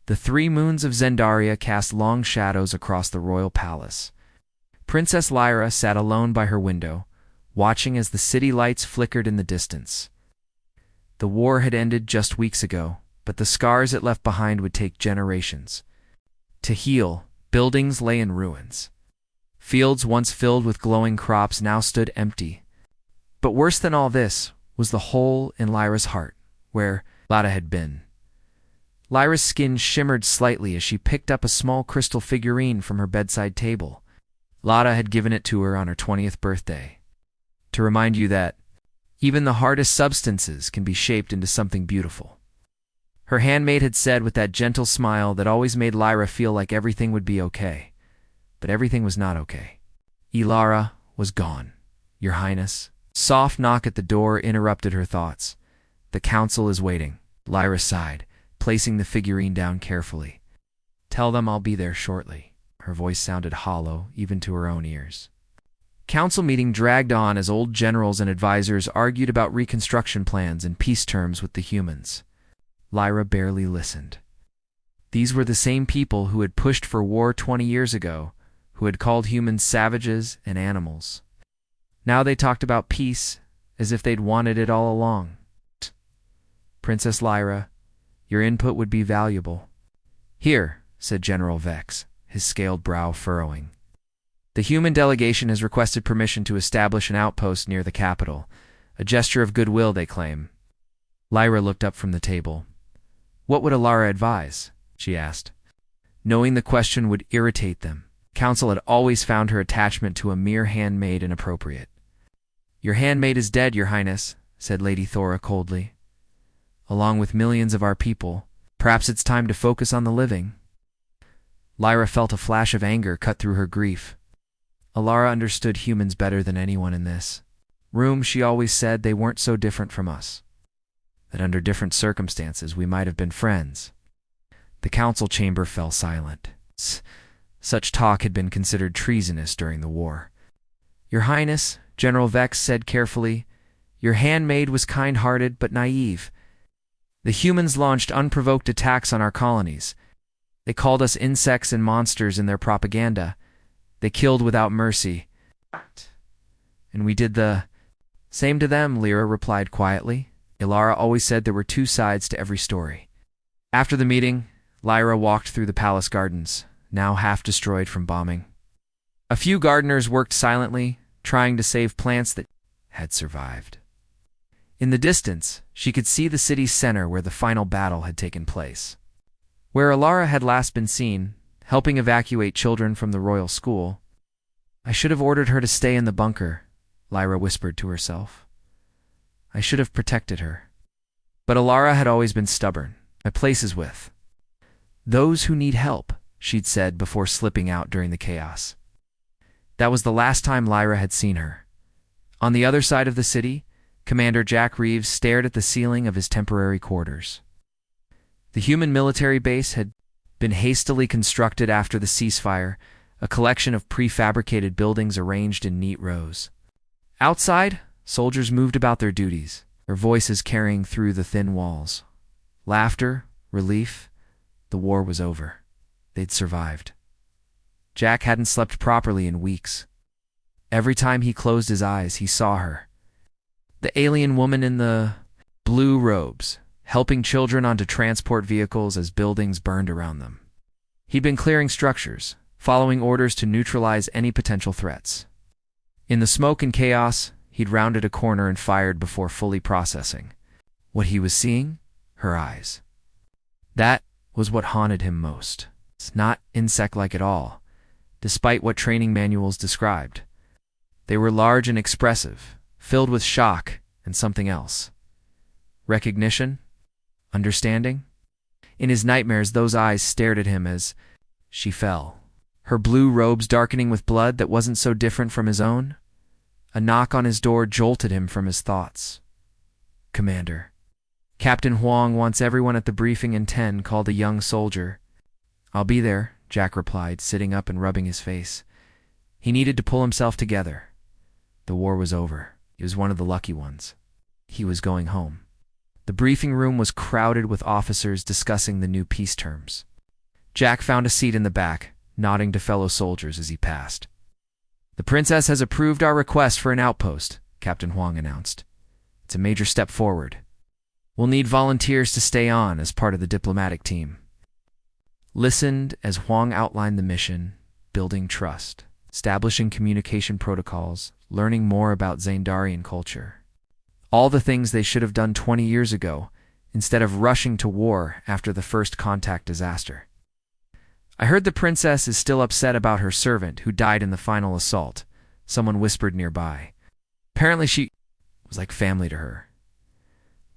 The 3 moons of Zendaria cast long shadows across the royal palace. Princess Lyra sat alone by her window, watching as the city lights flickered in the distance. The war had ended just weeks ago, but the scars it left behind would take generations. To heal, buildings lay in ruins. Fields once filled with glowing crops now stood empty. But worse than all this was the hole in Lyra's heart, where Lada had been. Lyra's skin shimmered slightly as she picked up a small crystal figurine from her bedside table. Lada had given it to her on her 20th birthday. To remind you that even the hardest substances can be shaped into something beautiful. Her handmaid had said with that gentle smile that always made Lyra feel like everything would be okay. But everything was not okay. Ilara was gone, Your Highness. Soft knock at the door interrupted her thoughts. The council is waiting, Lyra sighed, placing the figurine down carefully. Tell them I'll be there shortly. Her voice sounded hollow, even to her own ears. Council meeting dragged on as old generals and advisors argued about reconstruction plans and peace terms with the humans. Lyra barely listened. These were the same people who had pushed for war 20 years ago, who had called humans savages and animals. Now they talked about peace as if they'd wanted it all along. Princess Lyra, your input would be valuable. Here, said General Vex, his scaled brow furrowing. The human delegation has requested permission to establish an outpost near the capital, a gesture of goodwill, they claim. Lyra looked up from the table. What would Alara advise? She asked. Knowing the question would irritate them, Council had always found her attachment to a mere handmaid inappropriate. Your handmaid is dead, Your Highness, said Lady Thora coldly. Along with millions of our people, perhaps it's time to focus on the living. Lyra felt a flash of anger cut through her grief. Alara understood humans better than anyone in this room. She always said they weren't so different from us, that under different circumstances we might have been friends. The council chamber fell silent. Such talk had been considered treasonous during the war. Your Highness, General Vex said carefully, your handmaid was kind-hearted but naive. The humans launched unprovoked attacks on our colonies. They called us insects and monsters in their propaganda. They killed without mercy. And we did the same to them, Lyra replied quietly. Ilara always said there were 2 sides to every story. After the meeting, Lyra walked through the palace gardens, now half destroyed from bombing. A few gardeners worked silently, trying to save plants that had survived. In the distance, she could see the city's center where the final battle had taken place. Where Alara had last been seen, helping evacuate children from the royal school. I should have ordered her to stay in the bunker, Lyra whispered to herself. I should have protected her. But Alara had always been stubborn. My place is with those who need help, she'd said before slipping out during the chaos. That was the last time Lyra had seen her. On the other side of the city, Commander Jack Reeves stared at the ceiling of his temporary quarters. The human military base had been hastily constructed after the ceasefire, a collection of prefabricated buildings arranged in neat rows. Outside, soldiers moved about their duties, their voices carrying through the thin walls. Laughter, relief, the war was over. They'd survived. Jack hadn't slept properly in weeks. Every time he closed his eyes, he saw her. The alien woman in the blue robes, helping children onto transport vehicles as buildings burned around them. He'd been clearing structures, following orders to neutralize any potential threats. In the smoke and chaos, he'd rounded a corner and fired before fully processing. What he was seeing? Her eyes. That was what haunted him most. It's not insect-like at all, despite what training manuals described. They were large and expressive, filled with shock and something else. Recognition? Understanding? In his nightmares, those eyes stared at him as she fell, her blue robes darkening with blood that wasn't so different from his own. A knock on his door jolted him from his thoughts. Commander. Captain Huang wants everyone at the briefing in 10, called a young soldier. I'll be there, Jack replied, sitting up and rubbing his face. He needed to pull himself together. The war was over. He was one of the lucky ones. He was going home. The briefing room was crowded with officers discussing the new peace terms. Jack found a seat in the back, nodding to fellow soldiers as he passed. "The princess has approved our request for an outpost," Captain Huang announced. "It's a major step forward. We'll need volunteers to stay on as part of the diplomatic team." Listened as Huang outlined the mission: building trust, establishing communication protocols, learning more about Xandarian culture. All the things they should have done 20 years ago, instead of rushing to war after the first contact disaster. "I heard the princess is still upset about her servant who died in the final assault," someone whispered nearby. "Apparently she was like family to her."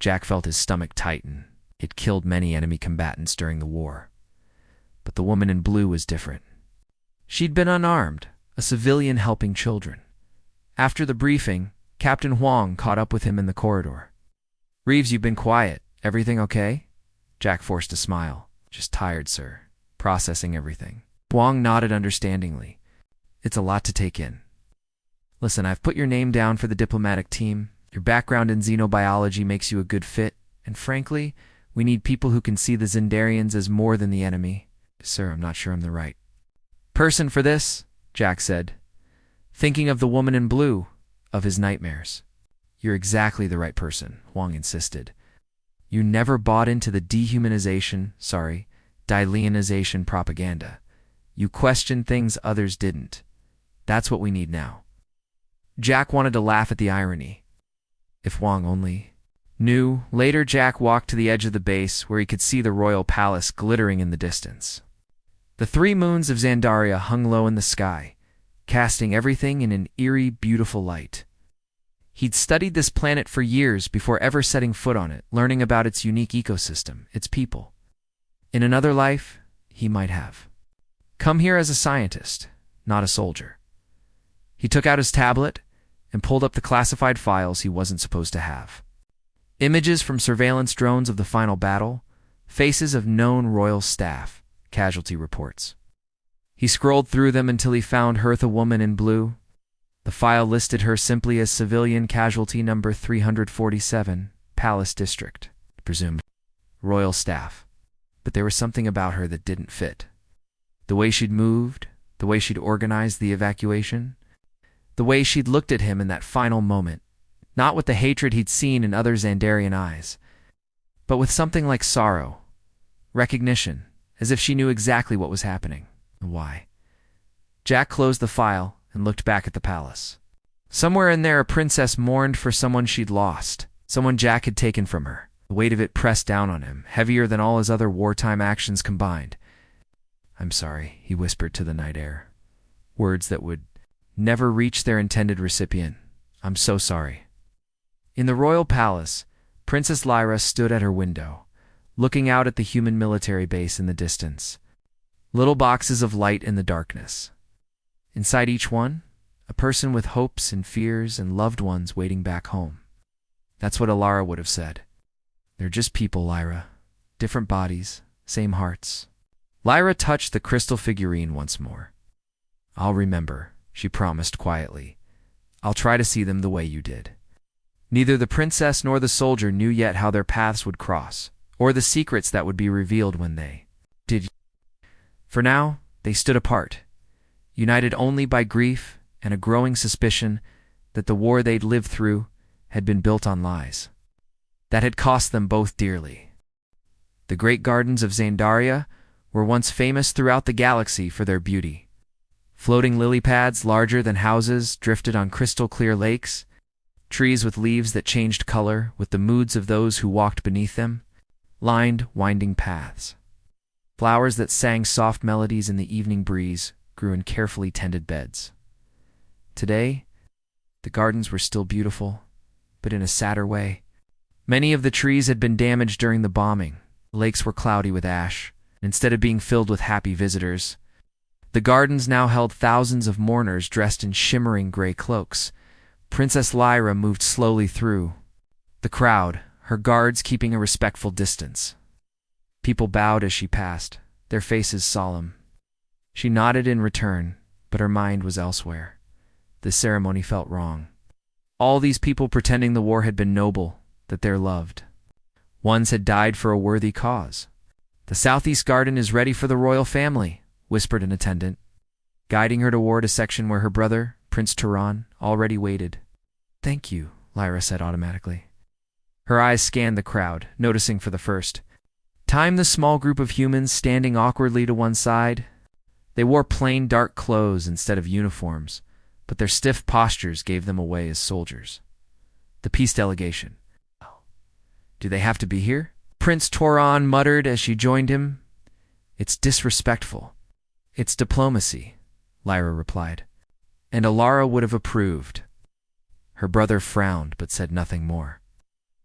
Jack felt his stomach tighten. He'd killed many enemy combatants during the war. But the woman in blue was different. She'd been unarmed, a civilian helping children. After the briefing, Captain Huang caught up with him in the corridor. "Reeves, you've been quiet. Everything okay?" Jack forced a smile. "Just tired, sir. Processing everything." Huang nodded understandingly. "It's a lot to take in. Listen, I've put your name down for the diplomatic team. Your background in xenobiology makes you a good fit, and frankly, we need people who can see the Xandarians as more than the enemy." "Sir, I'm not sure I'm the right person for this," Jack said, thinking of the woman in blue, of his nightmares. "You're exactly the right person," Huang insisted. "You never bought into the Dalianization propaganda. You questioned things others didn't. That's what we need now." Jack wanted to laugh at the irony. If Huang only knew. Later, Jack walked to the edge of the base where he could see the royal palace glittering in the distance. The 3 moons of Xandaria hung low in the sky, casting everything in an eerie, beautiful light. He'd studied this planet for years before ever setting foot on it, learning about its unique ecosystem, its people. In another life, he might have come here as a scientist, not a soldier. He took out his tablet and pulled up the classified files he wasn't supposed to have. Images from surveillance drones of the final battle, faces of known royal staff, casualty reports. He scrolled through them until he found Hertha woman in blue. The file listed her simply as civilian casualty number 347, Palace District, presumed royal staff. But there was something about her that didn't fit. The way she'd moved, the way she'd organized the evacuation, the way she'd looked at him in that final moment, not with the hatred he'd seen in other Xandarian eyes, but with something like sorrow, recognition, as if she knew exactly what was happening and why. Jack closed the file and looked back at the palace. Somewhere in there, a princess mourned for someone she'd lost, someone Jack had taken from her. The weight of it pressed down on him, heavier than all his other wartime actions combined. "I'm sorry," he whispered to the night air. Words that would never reach their intended recipient. "I'm so sorry." In the royal palace, Princess Lyra stood at her window, looking out at the human military base in the distance. Little boxes of light in the darkness. Inside each one, a person with hopes and fears and loved ones waiting back home. That's what Alara would have said. "They're just people, Lyra. Different bodies, same hearts." Lyra touched the crystal figurine once more. "I'll remember," she promised quietly. "I'll try to see them the way you did." Neither the princess nor the soldier knew yet how their paths would cross, or the secrets that would be revealed when they did. For now, they stood apart, united only by grief and a growing suspicion that the war they'd lived through had been built on lies. That had cost them both dearly. The great gardens of Xandaria were once famous throughout the galaxy for their beauty. Floating lily pads larger than houses drifted on crystal-clear lakes, trees with leaves that changed color with the moods of those who walked beneath them, lined winding paths. Flowers that sang soft melodies in the evening breeze grew in carefully tended beds. Today, the gardens were still beautiful, but in a sadder way. Many of the trees had been damaged during the bombing. The lakes were cloudy with ash. Instead of being filled with happy visitors, the gardens now held thousands of mourners dressed in shimmering gray cloaks. Princess Lyra moved slowly through the crowd, her guards keeping a respectful distance. People bowed as she passed, their faces solemn. She nodded in return, but her mind was elsewhere. The ceremony felt wrong. All these people pretending the war had been noble, that they're loved. Ones had died for a worthy cause. "The southeast garden is ready for the royal family," whispered an attendant, guiding her toward a section where her brother, Prince Turan, already waited. "Thank you," Lyra said automatically. Her eyes scanned the crowd, noticing for the first time the small group of humans standing awkwardly to one side. They wore plain dark clothes instead of uniforms, but their stiff postures gave them away as soldiers. The peace delegation. "Do they have to be here?" Prince Turan muttered as she joined him. "It's disrespectful." "It's diplomacy," Lyra replied. "And Alara would have approved." Her brother frowned but said nothing more.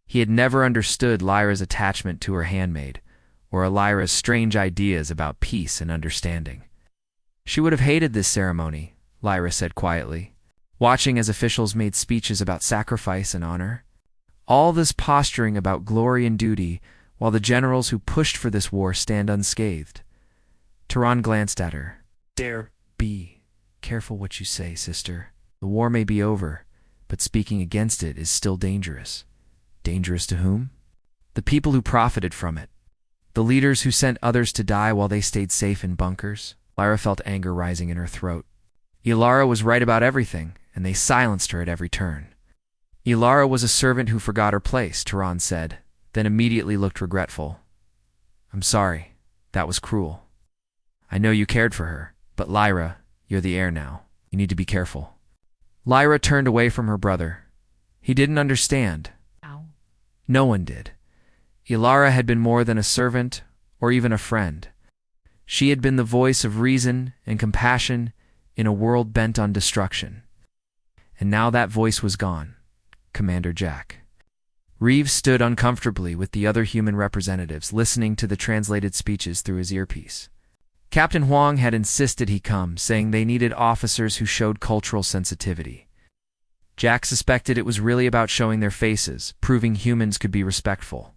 He had never understood Lyra's attachment to her handmaid, or Alyra's strange ideas about peace and understanding. "She would have hated this ceremony," Lyra said quietly, watching as officials made speeches about sacrifice and honor. All this posturing about glory and duty, while the generals who pushed for this war stand unscathed. Turan glanced at her. "Dare be careful what you say, sister. The war may be over, but speaking against it is still dangerous." "Dangerous to whom?" "The people who profited from it. The leaders who sent others to die while they stayed safe in bunkers." Lyra felt anger rising in her throat. Alara was right about everything, and they silenced her at every turn. "Alara was a servant who forgot her place," Turan said, then immediately looked regretful. "I'm sorry. That was cruel. I know you cared for her, but Lyra, you're the heir now. You need to be careful." Lyra turned away from her brother. He didn't understand. No one did. Alara had been more than a servant or even a friend. She had been the voice of reason and compassion in a world bent on destruction. And now that voice was gone. Commander Jack. Reeves stood uncomfortably with the other human representatives, listening to the translated speeches through his earpiece. Captain Huang had insisted he come, saying they needed officers who showed cultural sensitivity. Jack suspected it was really about showing their faces, proving humans could be respectful.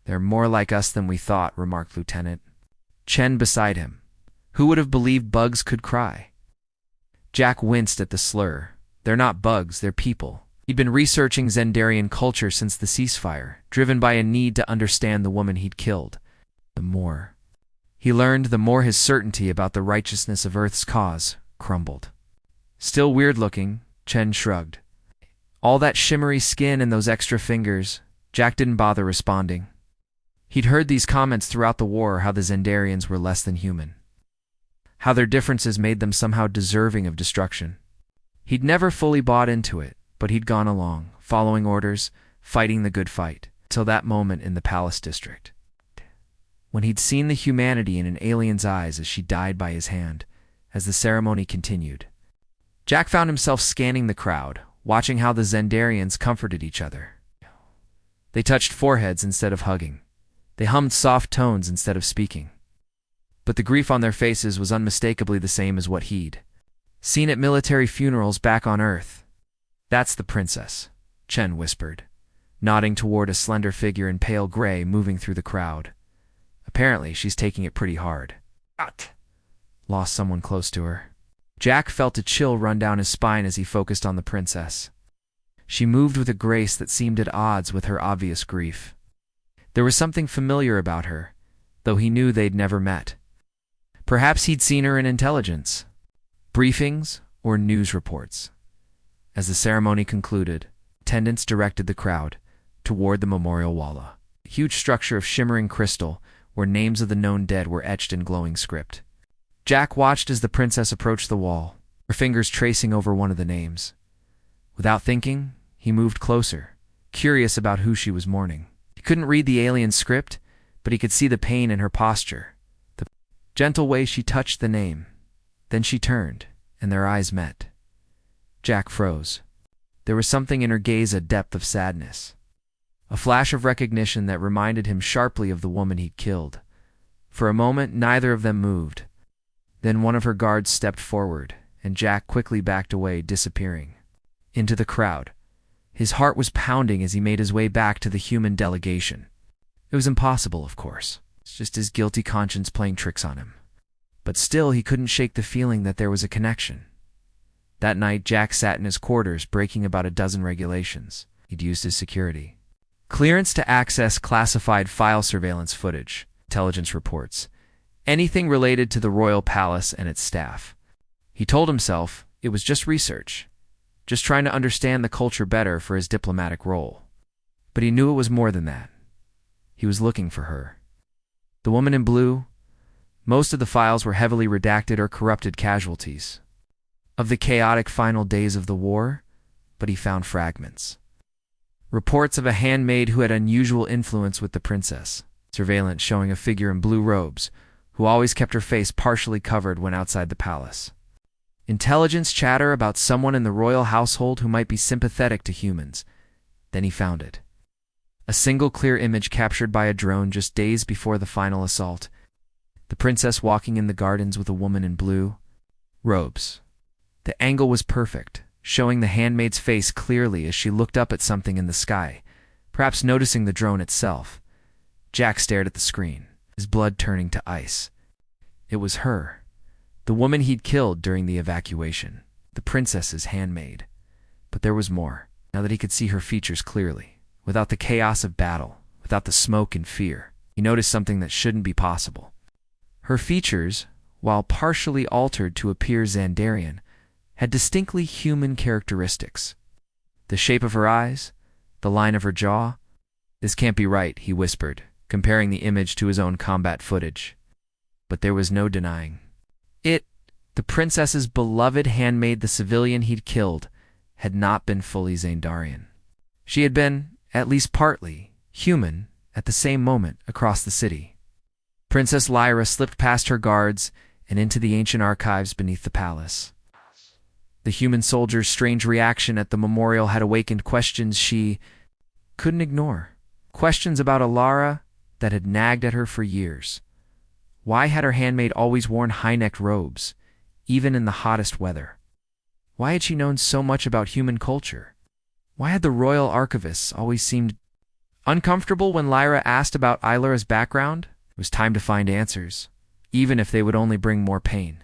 "They're more like us than we thought," remarked Lieutenant Chen beside him. "Who would have believed bugs could cry?" Jack winced at the slur. "They're not bugs, they're people." He'd been researching Zendarian culture since the ceasefire, driven by a need to understand the woman he'd killed. The more he learned, the more his certainty about the righteousness of Earth's cause crumbled. "Still weird-looking," Chen shrugged. "All that shimmery skin and those extra fingers." Jack didn't bother responding. He'd heard these comments throughout the war, how the Zendarians were less than human, how their differences made them somehow deserving of destruction. He'd never fully bought into it, but he'd gone along, following orders, fighting the good fight, till that moment in the Palace District, when he'd seen the humanity in an alien's eyes as she died by his hand, as the ceremony continued. Jack found himself scanning the crowd, watching how the Zendarians comforted each other. They touched foreheads instead of hugging. They hummed soft tones instead of speaking. But the grief on their faces was unmistakably the same as what he'd seen at military funerals back on Earth. "That's the princess," Chen whispered, nodding toward a slender figure in pale gray moving through the crowd. "Apparently, she's taking it pretty hard." Lost someone close to her. Jack felt a chill run down his spine as he focused on the princess. She moved with a grace that seemed at odds with her obvious grief. There was something familiar about her, though he knew they'd never met. Perhaps he'd seen her in intelligence, briefings, or news reports. As the ceremony concluded, attendants directed the crowd toward the memorial wall, a huge structure of shimmering crystal where names of the known dead were etched in glowing script. Jack watched as the princess approached the wall, her fingers tracing over one of the names. Without thinking, he moved closer, curious about who she was mourning. He couldn't read the alien script, but he could see the pain in her posture, the gentle way she touched the name. Then she turned, and their eyes met. Jack froze. There was something in her gaze, a depth of sadness, a flash of recognition that reminded him sharply of the woman he'd killed. For a moment, neither of them moved. Then one of her guards stepped forward, and Jack quickly backed away, disappearing into the crowd. His heart was pounding as he made his way back to the human delegation. It was impossible, of course. It's just his guilty conscience playing tricks on him. But still, he couldn't shake the feeling that there was a connection. That night, Jack sat in his quarters, breaking about a dozen regulations he'd used as security. Clearance to access classified file surveillance footage, intelligence reports, anything related to the royal palace and its staff. He told himself it was just research, just trying to understand the culture better for his diplomatic role. But he knew it was more than that. He was looking for her. The woman in blue. Most of the files were heavily redacted or corrupted casualties of the chaotic final days of the war, but he found fragments. Reports of a handmaid who had unusual influence with the princess, surveillance showing a figure in blue robes, who always kept her face partially covered when outside the palace. Intelligence chatter about someone in the royal household who might be sympathetic to humans. Then he found it. A single clear image captured by a drone just days before the final assault. The princess walking in the gardens with a woman in blue robes. The angle was perfect, showing the handmaid's face clearly as she looked up at something in the sky, perhaps noticing the drone itself. Jack stared at the screen, his blood turning to ice. It was her, the woman he'd killed during the evacuation, the princess's handmaid. But there was more, now that he could see her features clearly, without the chaos of battle, without the smoke and fear. He noticed something that shouldn't be possible. Her features, while partially altered to appear Xandarian, had distinctly human characteristics. The shape of her eyes, the line of her jaw. "This can't be right," he whispered, comparing the image to his own combat footage. But there was no denying. The princess's beloved handmaid, the civilian he'd killed, had not been fully Xandarian. She had been, at least partly, human at the same moment across the city. Princess Lyra slipped past her guards and into the ancient archives beneath the palace. The human soldier's strange reaction at the memorial had awakened questions she couldn't ignore. Questions about Alara that had nagged at her for years. Why had her handmaid always worn high-necked robes, even in the hottest weather? Why had she known so much about human culture? Why had the royal archivists always seemed uncomfortable when Lyra asked about Ilara's background? It was time to find answers, even if they would only bring more pain.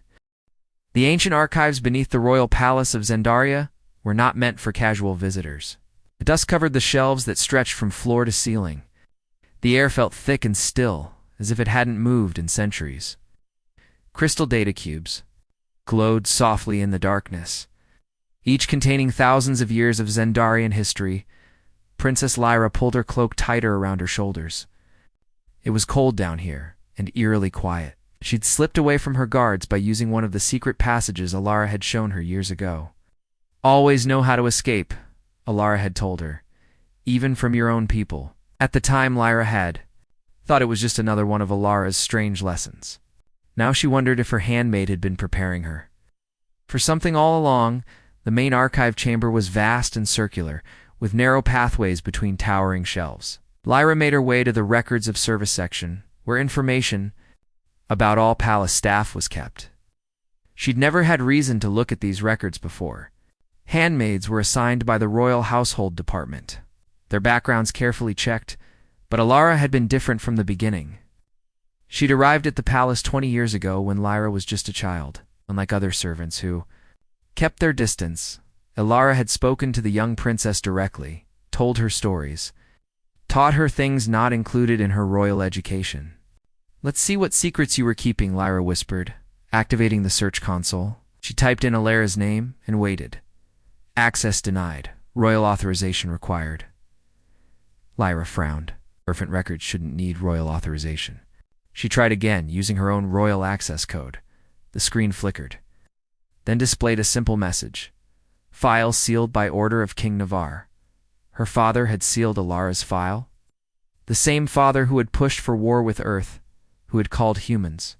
The ancient archives beneath the royal palace of Xandaria were not meant for casual visitors. The dust covered the shelves that stretched from floor to ceiling. The air felt thick and still, as if it hadn't moved in centuries. Crystal data cubes glowed softly in the darkness, each containing thousands of years of Xandarian history. Princess Lyra pulled her cloak tighter around her shoulders. It was cold down here, and eerily quiet. She'd slipped away from her guards by using one of the secret passages Alara had shown her years ago. "Always know how to escape," Alara had told her, "even from your own people." At the time, Lyra had thought it was just another one of Alara's strange lessons. Now she wondered if her handmaid had been preparing her for something all along. The main archive chamber was vast and circular, with narrow pathways between towering shelves. Lyra made her way to the records of service section, where information about all palace staff was kept. She'd never had reason to look at these records before. Handmaids were assigned by the Royal Household Department, their backgrounds carefully checked, but Alara had been different from the beginning. She'd arrived at the palace 20 years ago when Lyra was just a child. Unlike other servants who kept their distance, Alara had spoken to the young princess directly, told her stories, taught her things not included in her royal education. "Let's see what secrets you were keeping," Lyra whispered, activating the search console. She typed in Alara's name and waited. "Access denied. Royal authorization required." Lyra frowned. Orphan records shouldn't need royal authorization. She tried again, using her own royal access code. The screen flickered, then displayed a simple message. "File sealed by order of King Navarre." Her father had sealed Alara's file? The same father who had pushed for war with Earth, who had called humans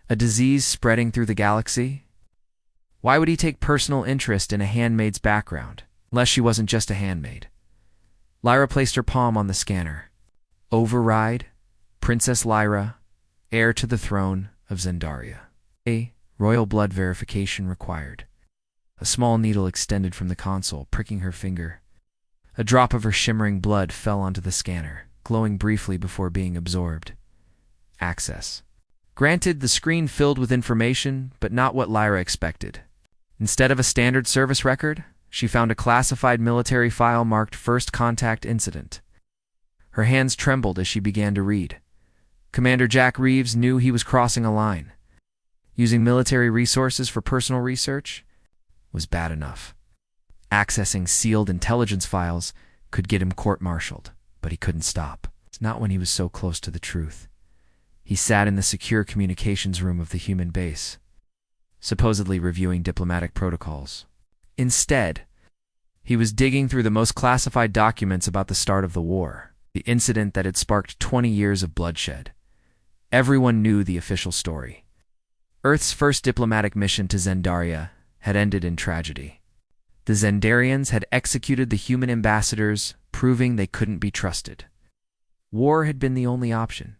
a disease spreading through the galaxy? Why would he take personal interest in a handmaid's background, unless she wasn't just a handmaid? Lyra placed her palm on the scanner. Override, Princess Lyra, heir to the throne of Xandaria. Royal blood verification required. A small needle extended from the console, pricking her finger. A drop of her shimmering blood fell onto the scanner, glowing briefly before being absorbed. Access. Granted, the screen filled with information, but not what Lyra expected. Instead of a standard service record, she found a classified military file marked First Contact Incident. Her hands trembled as she began to read. Commander Jack Reeves knew he was crossing a line. Using military resources for personal research was bad enough. Accessing sealed intelligence files could get him court-martialed, but he couldn't stop. Not when he was so close to the truth. He sat in the secure communications room of the human base, supposedly reviewing diplomatic protocols. Instead, he was digging through the most classified documents about the start of the war, the incident that had sparked 20 years of bloodshed. Everyone knew the official story. Earth's first diplomatic mission to Zendaria had ended in tragedy. The Zendarians had executed the human ambassadors, proving they couldn't be trusted. War had been the only option,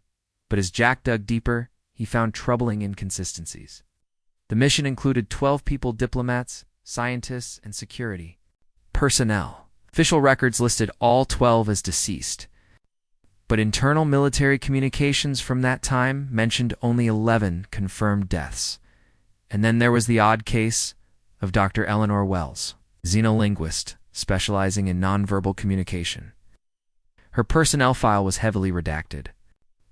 but as Jack dug deeper, he found troubling inconsistencies. The mission included 12 people: diplomats, scientists, and security personnel. Official records listed all 12 as deceased, but internal military communications from that time mentioned only 11 confirmed deaths. And then there was the odd case of Dr. Eleanor Wells, xenolinguist specializing in nonverbal communication. Her personnel file was heavily redacted,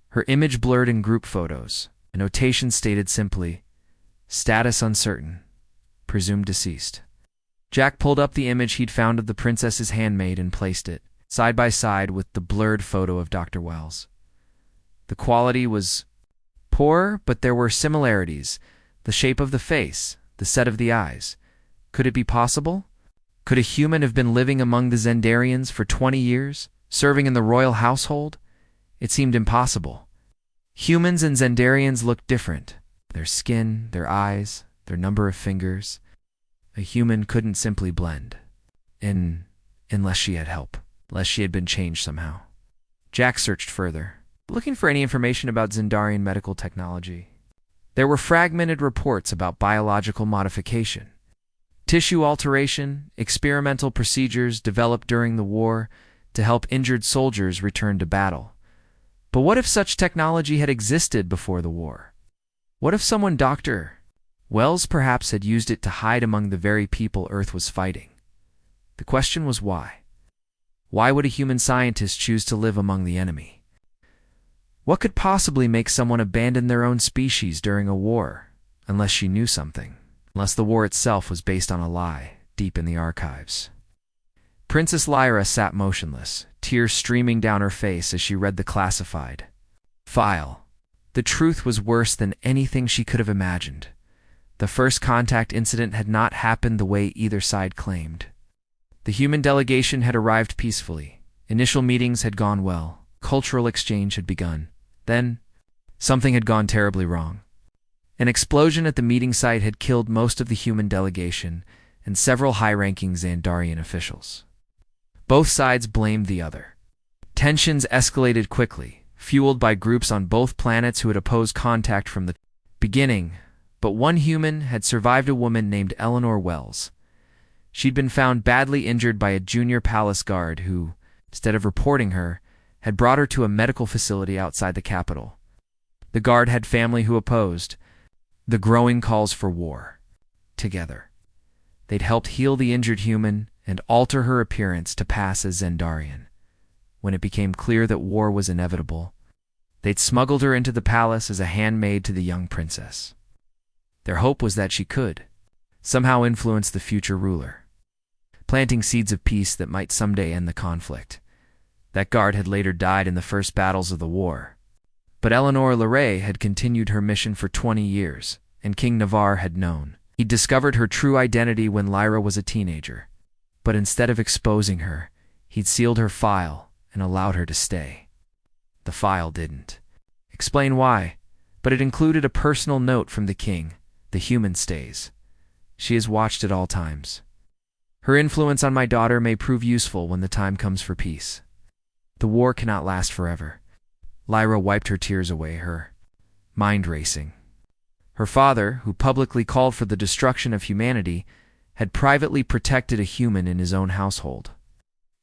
her image blurred in group photos. A notation stated simply, "Status uncertain, presumed deceased." Jack pulled up the image he'd found of the princess's handmaid and placed it side by side with the blurred photo of Dr. Wells. The quality was poor, but there were similarities. The shape of the face, the set of the eyes. Could it be possible? Could a human have been living among the Zendarians for 20 years, serving in the royal household? It seemed impossible. Humans and Zendarians looked different. Their skin, their eyes, their number of fingers. A human couldn't simply blend. Unless she had help. Unless she had been changed somehow. Jack searched further, looking for any information about Zendarian medical technology. There were fragmented reports about biological modification, tissue alteration, experimental procedures developed during the war to help injured soldiers return to battle. But what if such technology had existed before the war? What if someone, Dr. Wells, perhaps had used it to hide among the very people Earth was fighting? The question was why? Why would a human scientist choose to live among the enemy? What could possibly make someone abandon their own species during a war, unless she knew something? Unless the war itself was based on a lie, deep in the archives. Princess Lyra sat motionless, tears streaming down her face as she read the classified file. The truth was worse than anything she could have imagined. The first contact incident had not happened the way either side claimed. The human delegation had arrived peacefully. Initial meetings had gone well. Cultural exchange had begun. Then, something had gone terribly wrong. An explosion at the meeting site had killed most of the human delegation and several high-ranking Zendarian officials. Both sides blamed the other. Tensions escalated quickly, fueled by groups on both planets who had opposed contact from the beginning. But one human had survived: a woman named Eleanor Wells. She'd been found badly injured by a junior palace guard who, instead of reporting her, had brought her to a medical facility outside the capital. The guard had family who opposed the growing calls for war. Together, they'd helped heal the injured human and alter her appearance to pass as Zendarian. When it became clear that war was inevitable, they'd smuggled her into the palace as a handmaid to the young princess. Their hope was that she could somehow influence the future ruler, planting seeds of peace that might someday end the conflict. That guard had later died in the first battles of the war. But Eleanor Larray had continued her mission for 20 years, and King Navarre had known. He'd discovered her true identity when Lyra was a teenager. But instead of exposing her, he'd sealed her file and allowed her to stay. The file didn't explain why, but it included a personal note from the king: "The human stays. She is watched at all times. Her influence on my daughter may prove useful when the time comes for peace. The war cannot last forever." Lyra wiped her tears away, her mind racing. Her father, who publicly called for the destruction of humanity, had privately protected a human in his own household.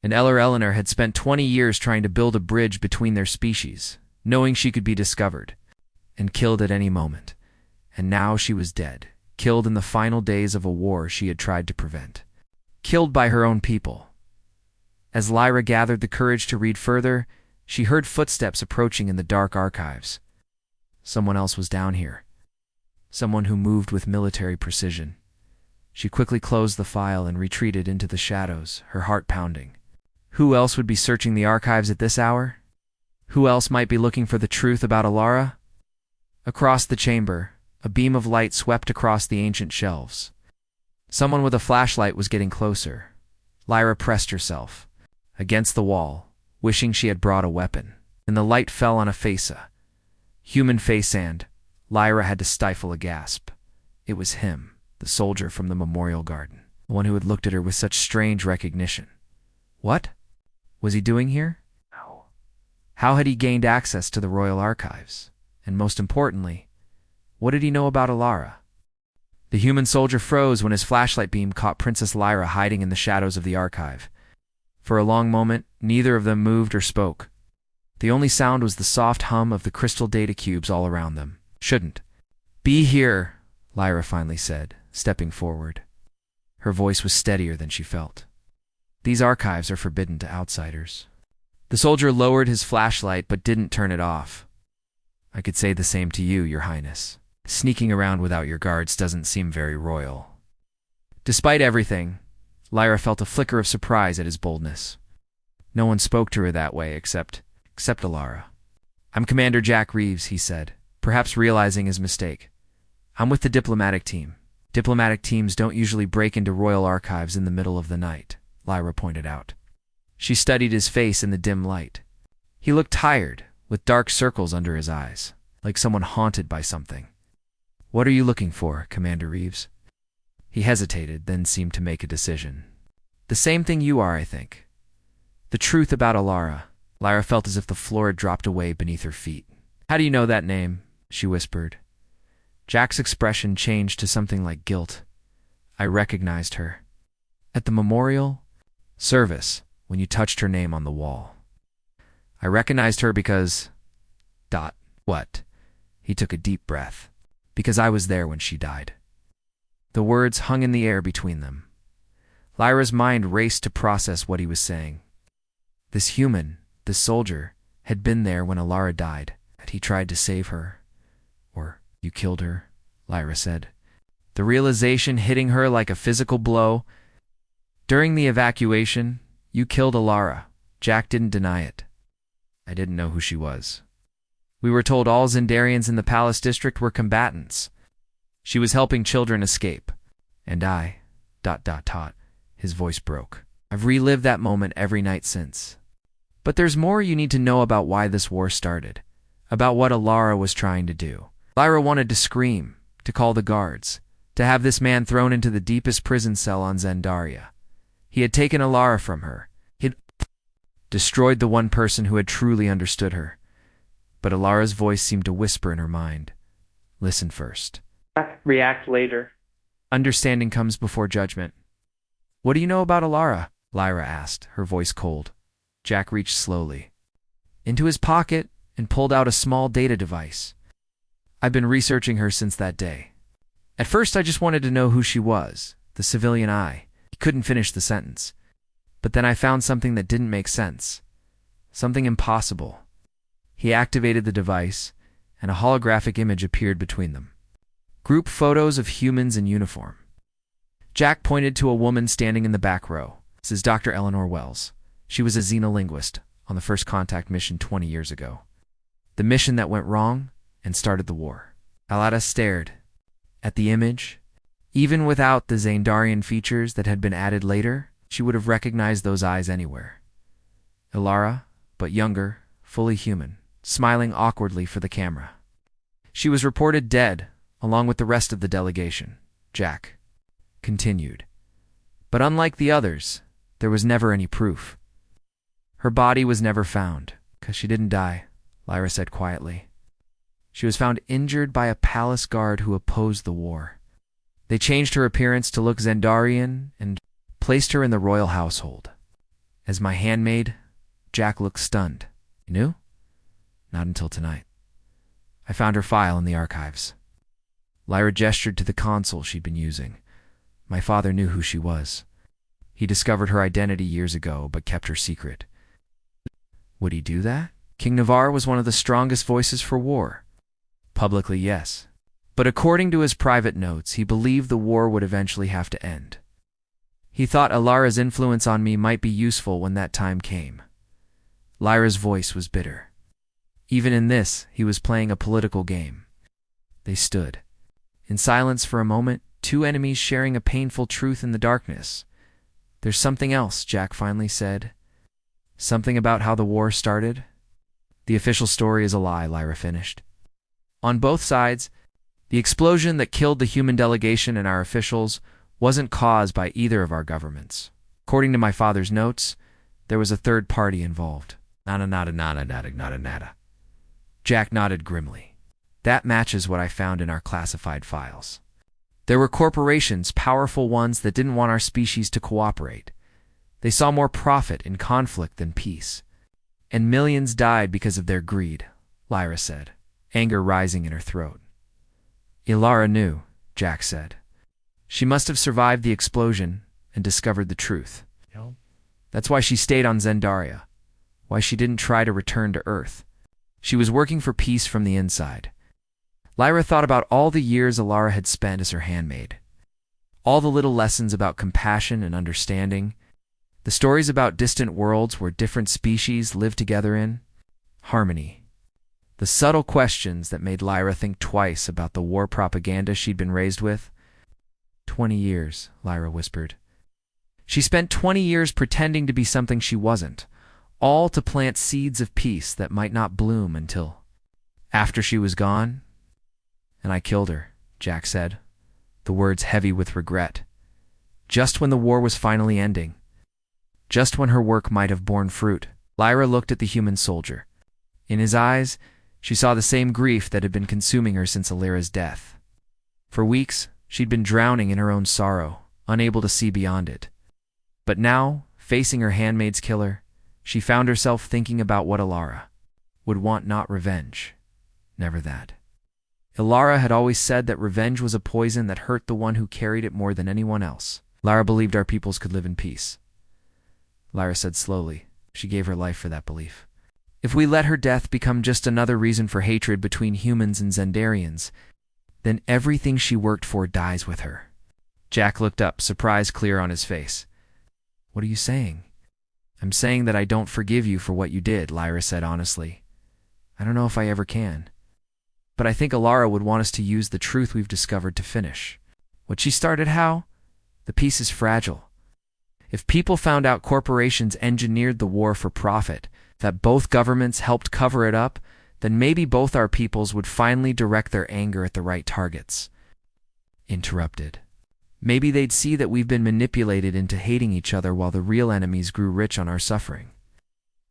And Eleanor had spent 20 years trying to build a bridge between their species, knowing she could be discovered and killed at any moment. And now she was dead, killed in the final days of a war she had tried to prevent. Killed by her own people. As Lyra gathered the courage to read further, she heard footsteps approaching in the dark archives. Someone else was down here. Someone who moved with military precision. She quickly closed the file and retreated into the shadows, her heart pounding. Who else would be searching the archives at this hour? Who else might be looking for the truth about Alara? Across the chamber, a beam of light swept across the ancient shelves. Someone with a flashlight was getting closer. Lyra pressed herself against the wall, wishing she had brought a weapon, and the light fell on a face, a human face, and Lyra had to stifle a gasp. It was him, the soldier from the memorial garden, the one who had looked at her with such strange recognition. What was he doing here? How had he gained access to the royal archives? And most importantly, what did he know about Alara? The human soldier froze when his flashlight beam caught Princess Lyra hiding in the shadows of the archive. For a long moment, neither of them moved or spoke. The only sound was the soft hum of the crystal data cubes all around them. Shouldn't be here, Lyra finally said, stepping forward. Her voice was steadier than she felt. These archives are forbidden to outsiders. The soldier lowered his flashlight but didn't turn it off. I could say the same to you, Your Highness. Sneaking around without your guards doesn't seem very royal. Despite everything, Lyra felt a flicker of surprise at his boldness. No one spoke to her that way except Alara. I'm Commander Jack Reeves, he said, perhaps realizing his mistake. I'm with the diplomatic team. Diplomatic teams don't usually break into royal archives in the middle of the night, Lyra pointed out. She studied his face in the dim light. He looked tired, with dark circles under his eyes, like someone haunted by something. What are you looking for, Commander Reeves? He hesitated, then seemed to make a decision. The same thing you are, I think. The truth about Alara. Lyra felt as if the floor had dropped away beneath her feet. How do you know that name? She whispered. Jack's expression changed to something like guilt. I recognized her. At the memorial service, when you touched her name on the wall. I recognized her because... What? He took a deep breath. Because I was there when she died. The words hung in the air between them. Lyra's mind raced to process what he was saying. This human, this soldier, had been there when Alara died. Had he tried to save her? Or you killed her, Lyra said. The realization hitting her like a physical blow. During the evacuation, you killed Alara. Jack didn't deny it. I didn't know who she was. We were told all Zendarians in the Palace District were combatants. She was helping children escape. And I... His voice broke. I've relived that moment every night since. But there's more you need to know about why this war started. About what Alara was trying to do. Lyra wanted to scream, to call the guards, to have this man thrown into the deepest prison cell on Zendaria. He had taken Alara from her. He'd destroyed the one person who had truly understood her. But Alara's voice seemed to whisper in her mind. Listen first. React later. Understanding comes before judgment. What do you know about Alara? Lyra asked, her voice cold. Jack reached slowly into his pocket and pulled out a small data device. I've been researching her since that day. At first I just wanted to know who she was, the civilian I. He couldn't finish the sentence. But then I found something that didn't make sense. Something impossible. He activated the device, and a holographic image appeared between them. Group photos of humans in uniform. Jack pointed to a woman standing in the back row. This is Dr. Eleanor Wells. She was a xenolinguist on the first contact mission 20 years ago. The mission that went wrong and started the war. Alada stared at the image. Even without the Zendarian features that had been added later, she would have recognized those eyes anywhere. Alara, but younger, fully human, smiling awkwardly for the camera. She was reported dead, along with the rest of the delegation. Jack continued. But unlike the others, there was never any proof. Her body was never found, 'cause she didn't die, Lyra said quietly. She was found injured by a palace guard who opposed the war. They changed her appearance to look Zendarian and placed her in the royal household. As my handmaid, Jack looked stunned. You knew? Not until tonight. I found her file in the archives. Lyra gestured to the console she'd been using. My father knew who she was. He discovered her identity years ago, but kept her secret. Would he do that? King Navarre was one of the strongest voices for war. Publicly, yes. But according to his private notes, he believed the war would eventually have to end. He thought Alara's influence on me might be useful when that time came. Lyra's voice was bitter. Even in this, he was playing a political game. They stood, in silence for a moment, two enemies sharing a painful truth in the darkness. There's something else, Jack finally said. Something about how the war started? The official story is a lie, Lyra finished. On both sides, the explosion that killed the human delegation and our officials wasn't caused by either of our governments. According to my father's notes, there was a third party involved. Nada. Jack nodded grimly. That matches what I found in our classified files. There were corporations, powerful ones that didn't want our species to cooperate. They saw more profit in conflict than peace. And millions died because of their greed, Lyra said, anger rising in her throat. Alara knew, Jack said. She must have survived the explosion and discovered the truth. That's why she stayed on Zendaria, why she didn't try to return to Earth. She was working for peace from the inside. Lyra thought about all the years Alara had spent as her handmaid. All the little lessons about compassion and understanding, the stories about distant worlds where different species live together in harmony. The subtle questions that made Lyra think twice about the war propaganda she'd been raised with. 20 years, Lyra whispered. She spent 20 years pretending to be something she wasn't, all to plant seeds of peace that might not bloom until after she was gone. And I killed her, Jack said, the words heavy with regret. Just when the war was finally ending. Just when her work might have borne fruit. Lyra looked at the human soldier. In his eyes, she saw the same grief that had been consuming her since Alira's death. For weeks, she'd been drowning in her own sorrow, unable to see beyond it. But now, facing her handmaid's killer, she found herself thinking about what Alara would want, not revenge. Never that. Alara had always said that revenge was a poison that hurt the one who carried it more than anyone else. Lyra believed our peoples could live in peace. Lyra said slowly. She gave her life for that belief. If we let her death become just another reason for hatred between humans and Zendarians, then everything she worked for dies with her. Jack looked up, surprise clear on his face. What are you saying? I'm saying that I don't forgive you for what you did, Lyra said honestly. I don't know if I ever can. But I think Alara would want us to use the truth we've discovered to finish. What she started, how? The peace is fragile. If people found out corporations engineered the war for profit, that both governments helped cover it up, then maybe both our peoples would finally direct their anger at the right targets. Interrupted. Maybe they'd see that we've been manipulated into hating each other while the real enemies grew rich on our suffering.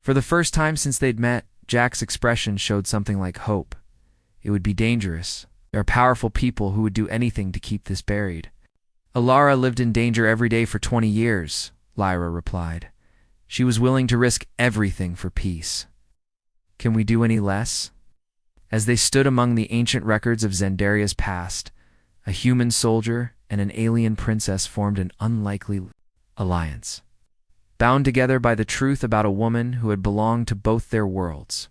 For the first time since they'd met, Jack's expression showed something like hope. It would be dangerous. There are powerful people who would do anything to keep this buried. Alara lived in danger every day for 20 years, Lyra replied. She was willing to risk everything for peace. Can we do any less? As they stood among the ancient records of Zendaria's past, a human soldier and an alien princess formed an unlikely alliance, bound together by the truth about a woman who had belonged to both their worlds,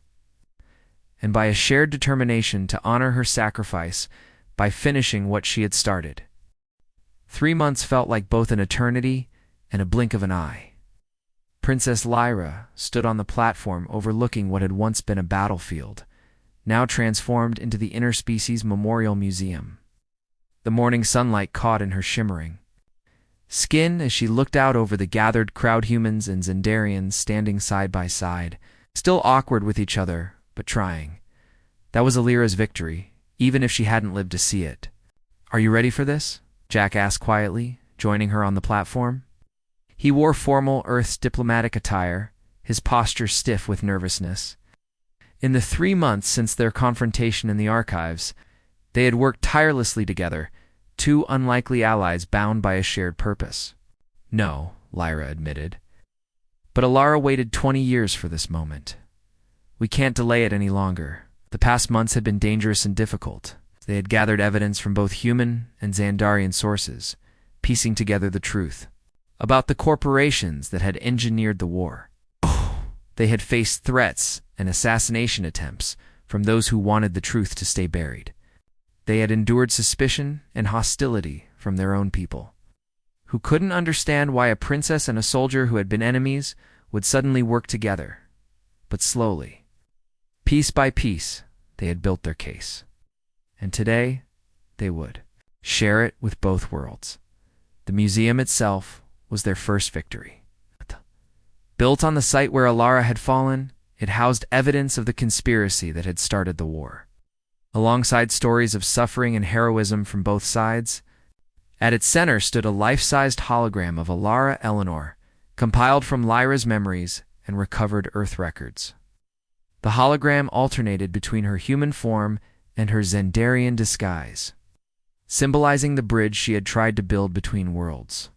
and by a shared determination to honor her sacrifice by finishing what she had started. 3 months felt like both an eternity and a blink of an eye. Princess Lyra stood on the platform overlooking what had once been a battlefield, now transformed into the Interspecies Memorial Museum. The morning sunlight caught in her shimmering skin as she looked out over the gathered crowd, humans and Zendarians standing side by side, still awkward with each other, but trying. That was Alira's victory, even if she hadn't lived to see it. Are you ready for this? Jack asked quietly, joining her on the platform. He wore formal Earth's diplomatic attire, his posture stiff with nervousness. In the 3 months since their confrontation in the archives, they had worked tirelessly together, two unlikely allies bound by a shared purpose. No, Lyra admitted. But Alara waited 20 years for this moment. We can't delay it any longer. The past months had been dangerous and difficult. They had gathered evidence from both human and Zandarian sources, piecing together the truth about the corporations that had engineered the war. They had faced threats and assassination attempts from those who wanted the truth to stay buried. They had endured suspicion and hostility from their own people, who couldn't understand why a princess and a soldier who had been enemies would suddenly work together. But slowly, piece by piece, they had built their case. And today, they would share it with both worlds. The museum itself was their first victory. Built on the site where Alara had fallen, it housed evidence of the conspiracy that had started the war. Alongside stories of suffering and heroism from both sides, at its center stood a life-sized hologram of Alara Eleanor, compiled from Lyra's memories and recovered Earth records. The hologram alternated between her human form and her Zendarian disguise, symbolizing the bridge she had tried to build between worlds.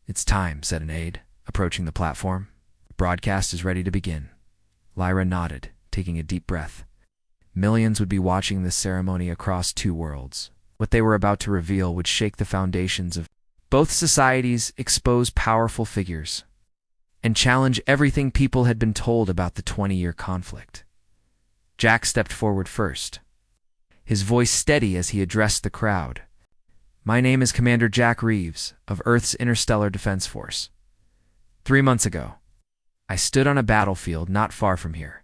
"It's time," said an aide, approaching the platform. "The broadcast is ready to begin." Lyra nodded, taking a deep breath. Millions would be watching this ceremony across two worlds. What they were about to reveal would shake the foundations of both societies, expose powerful figures, and challenge everything people had been told about the 20-year conflict. Jack stepped forward first, his voice steady as he addressed the crowd. "My name is Commander Jack Reeves of Earth's Interstellar Defense Force. 3 months ago, I stood on a battlefield not far from here,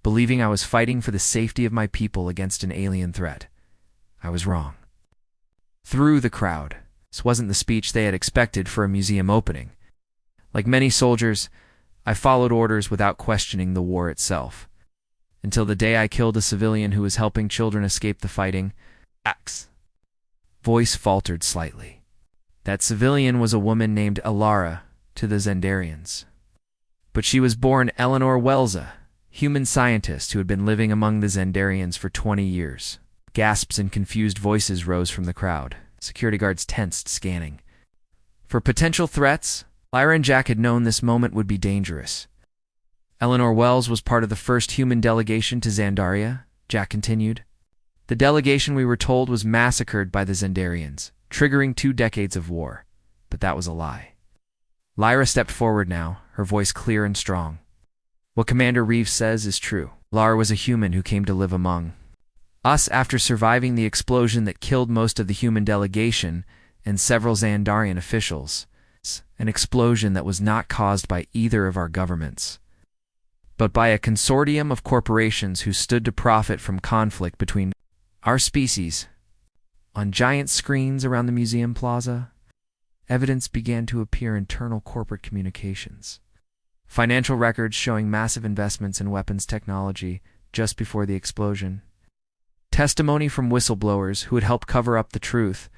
believing I was fighting for the safety of my people against an alien threat. I was wrong." Through the crowd, this wasn't the speech they had expected for a museum opening. Like many soldiers, I followed orders without questioning the war itself, until the day I killed a civilian who was helping children escape the fighting. Jack's voice faltered slightly. That civilian was a woman named Alara to the Zendarians. But she was born Eleanor Welza, human scientist who had been living among the Zendarians for 20 years. Gasps and confused voices rose from the crowd. Security guards tensed, scanning for potential threats. Lyra and Jack had known this moment would be dangerous. "Eleanor Wells was part of the first human delegation to Zandaria," Jack continued. "The delegation, we were told, was massacred by the Zendarians, triggering 2 decades of war. But that was a lie." Lyra stepped forward now, her voice clear and strong. "What Commander Reeves says is true. Lara was a human who came to live among us after surviving the explosion that killed most of the human delegation and several Zandarian officials. An explosion that was not caused by either of our governments, but by a consortium of corporations who stood to profit from conflict between our species." On giant screens around the museum plaza, evidence began to appear in internal corporate communications. Financial records showing massive investments in weapons technology just before the explosion. Testimony from whistleblowers who had helped cover up the truth.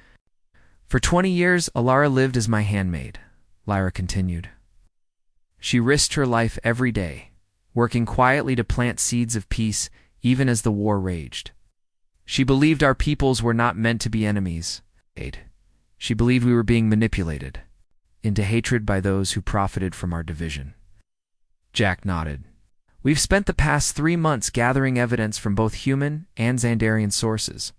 "For 20 years, Alara lived as my handmaid," Lyra continued. "She risked her life every day, working quietly to plant seeds of peace even as the war raged. She believed our peoples were not meant to be enemies. She believed we were being manipulated into hatred by those who profited from our division." Jack nodded. "We've spent the past 3 months gathering evidence from both human and Zandarian sources.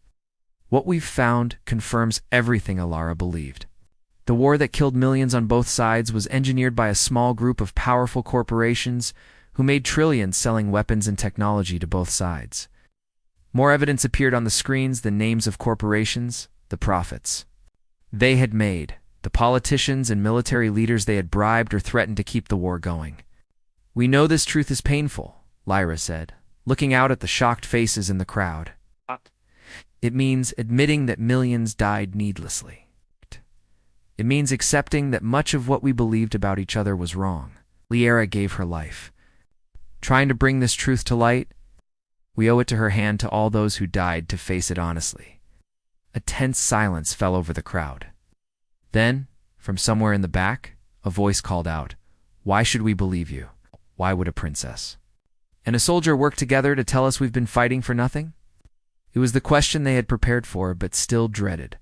What we've found confirms everything Alara believed. The war that killed millions on both sides was engineered by a small group of powerful corporations who made trillions selling weapons and technology to both sides. More evidence appeared on the screens than names of corporations, the profits they had made, the politicians and military leaders they had bribed or threatened to keep the war going. We know this truth is painful," Lyra said, looking out at the shocked faces in the crowd. "It means admitting that millions died needlessly. It means accepting that much of what we believed about each other was wrong. Liera gave her life. Trying to bring this truth to light, we owe it to her hand to all those who died to face it honestly." A tense silence fell over the crowd. Then, from somewhere in the back, a voice called out, "Why should we believe you? Why would a princess and a soldier work together to tell us we've been fighting for nothing?" It was the question they had prepared for, but still dreaded.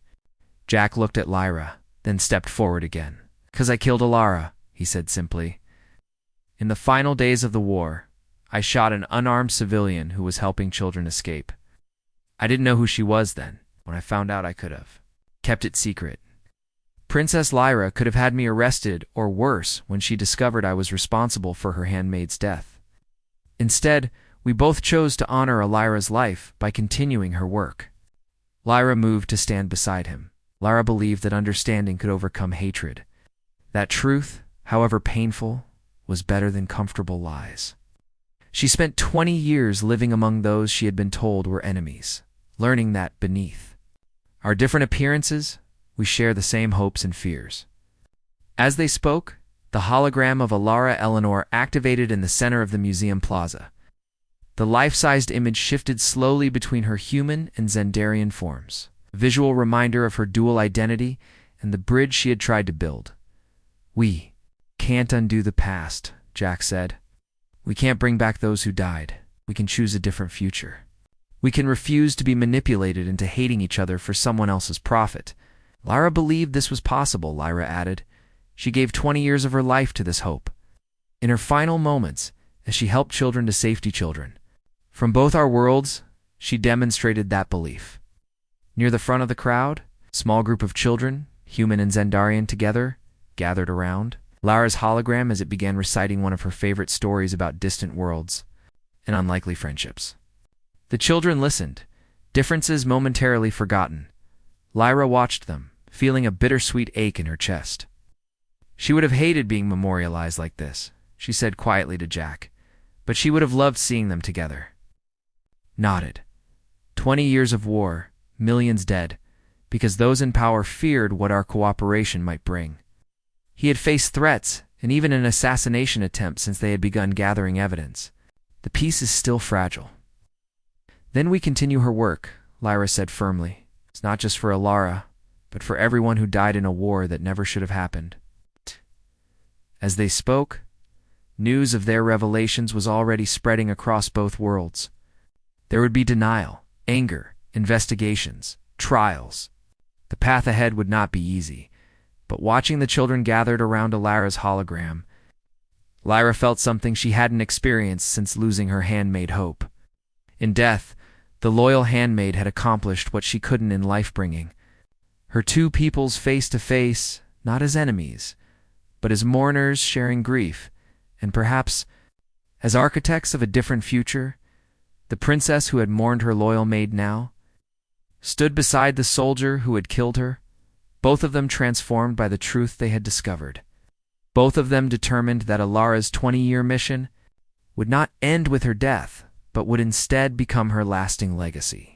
Jack looked at Lyra, then stepped forward again. "'Cause I killed Alara," he said simply. "In the final days of the war, I shot an unarmed civilian who was helping children escape. I didn't know who she was then. When I found out, I could have kept it secret. Princess Lyra could have had me arrested, or worse, when she discovered I was responsible for her handmaid's death. Instead, We both chose to honor Lyra's life by continuing her work. Lyra moved to stand beside him. Lyra believed that understanding could overcome hatred. That truth, however painful, was better than comfortable lies. She spent 20 years living among those she had been told were enemies, learning that beneath our different appearances, we share the same hopes and fears. As they spoke, the hologram of Alara Eleanor activated in the center of the museum plaza. The life-sized image shifted slowly between her human and Zendarian forms, a visual reminder of her dual identity and the bridge she had tried to build. "We can't undo the past," Jack said. "We can't bring back those who died. We can choose a different future. We can refuse to be manipulated into hating each other for someone else's profit." Lyra believed this was possible, Lyra added. She gave 20 years of her life to this hope. In her final moments, as she helped children to safety children, from both our worlds, she demonstrated that belief. Near the front of the crowd, a small group of children, human and Zendarian together, gathered around Lyra's hologram as it began reciting one of her favorite stories about distant worlds and unlikely friendships. The children listened, differences momentarily forgotten. Lyra watched them, feeling a bittersweet ache in her chest. She would have hated being memorialized like this, she said quietly to Jack, but she would have loved seeing them together. Nodded. 20 years of war, millions dead, because those in power feared what our cooperation might bring. He had faced threats and even an assassination attempt since they had begun gathering evidence. The peace is still fragile. "Then we continue her work," Lyra said firmly. "It's not just for Alara, but for everyone who died in a war that never should have happened." As they spoke, news of their revelations was already spreading across both worlds. There would be denial, anger, investigations, trials. The path ahead would not be easy, but watching the children gathered around Alara's hologram, Lyra felt something she hadn't experienced since losing her handmaid Hope. In death, the loyal handmaid had accomplished what she couldn't in life-bringing. Her two peoples face to face, not as enemies, but as mourners sharing grief, and perhaps as architects of a different future. The princess who had mourned her loyal maid now stood beside the soldier who had killed her, both of them transformed by the truth they had discovered. Both of them determined that Alara's 20-year mission would not end with her death, but would instead become her lasting legacy.